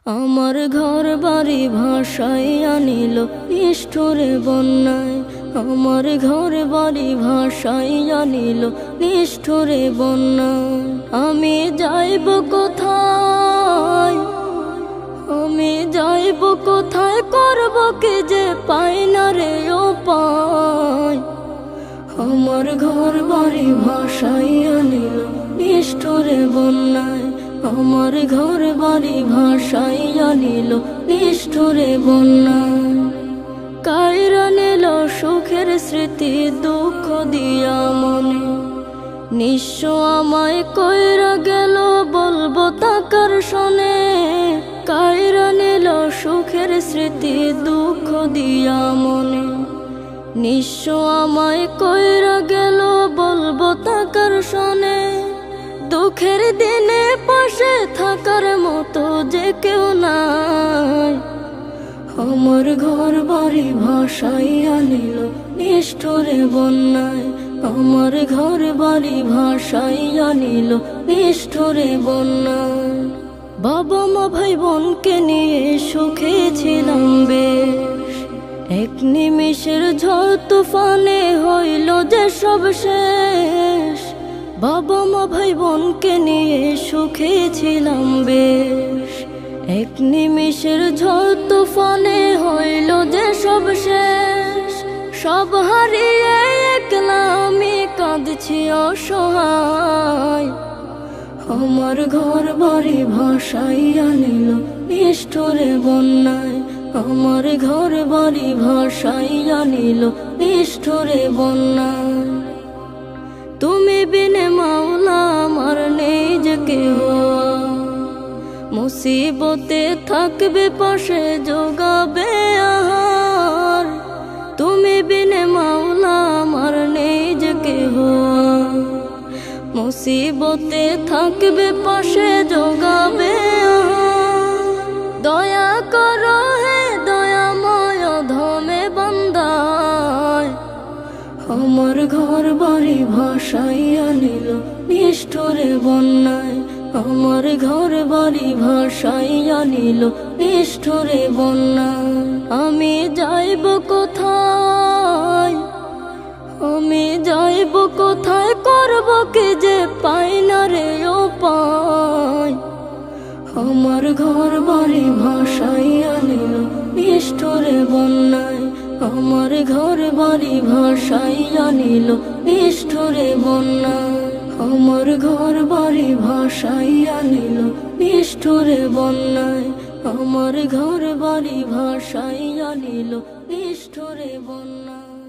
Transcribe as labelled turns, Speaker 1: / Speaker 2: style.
Speaker 1: আমার ঘর বাড়ি ভাসাইয়া নিল নিষ্ঠুরে বন্যায়। আমার ঘর বাড়ি ভাসাইয়া নিল নিষ্ঠুরে বন্যায়। আমি যাইব কোথায়, আমি যাইব কোথায়, করব কি যে পাই না রে উপায়। আমার ঘর বাড়ি ভাসাইয়া নিল নিষ্ঠুরে বন্যায়। আমার ঘর বাড়ি ভাসাইয়া নিল নিষ্ঠুরে বন্যায়। কাইরা নিল সুখের স্মৃতি দুঃখ দিয়া মনে, নিঃস্ব আমায় কইরা গেল বলবো তাকার শোনে। কাইরা নিল সুখের স্মৃতি দুঃখ দিয়া মনে, নিঃস্ব আমায় কইরা গেল বলবো তাকার শোনে। দুঃখের দিনে পাশে থাকার মতো যে কেউ নাই। আমার ঘর বাড়ি ভাসাইয়া নিল নিষ্ঠুরে বন্যায়। আমার ঘর বাড়ি ভাসাইয়া নিল নিষ্ঠুরে বন্যায়। বাবা মা ভাই বোনকে নিয়ে সুখে ছিলাম বেশ, এক নিমিষের ঝড় তুফানে হইল যে সব শেষ। বাবা মা ভাই বোনকে নিয়ে সুখে ছিলাম বেশ, এক নিমিষের ঝড় তুফানে হইল যে সব শেষ। সব হারিয়ে একলা আমি কাঁদছি অসহায়। আমার ঘর বাড়ি ভাসাইয়া নিল নিষ্ঠুরে বন্যায়। আমার ঘর বাড়ি ভাসাইয়া নিল নিষ্ঠুরে বন্যায়। তুমি বিনে মাওলা আমার নেই যে কেহ, মুসিবতে থাকবে পাশে যোগাবে আহার। তুমি বিনে মাওলা আমার নেই যে কেহ, মুসিবতে থাকবে পাশে যোগাবে আহার। দয়া করো হে দয়াময় ধমে বান্দায়। আমার ঘর বাড়ি ভাসাইয়া নিল নিষ্ঠুরে বন্যায়। আমার ঘর বাড়ি ভাসাইয়া নিল নিষ্ঠুরে বন্যায়। আমি যাইব কোথায়, আমি যাইব কোথায়, করব কি যে পাই না রে উপায়। আমার ঘর বাড়ি ভাসাইয়া নিল নিষ্ঠুরে বন্যায়। আমার ঘর বাড়ি ভাসাইয়া নিল নিষ্ঠুরে বন্যায়। আমার ঘর বাড়ি ভাসাইয়া নিল নিষ্ঠুরে বন্যায়। আমার ঘর বাড়ি ভাসাইয়া নিল নিষ্ঠুরে বন্যায়।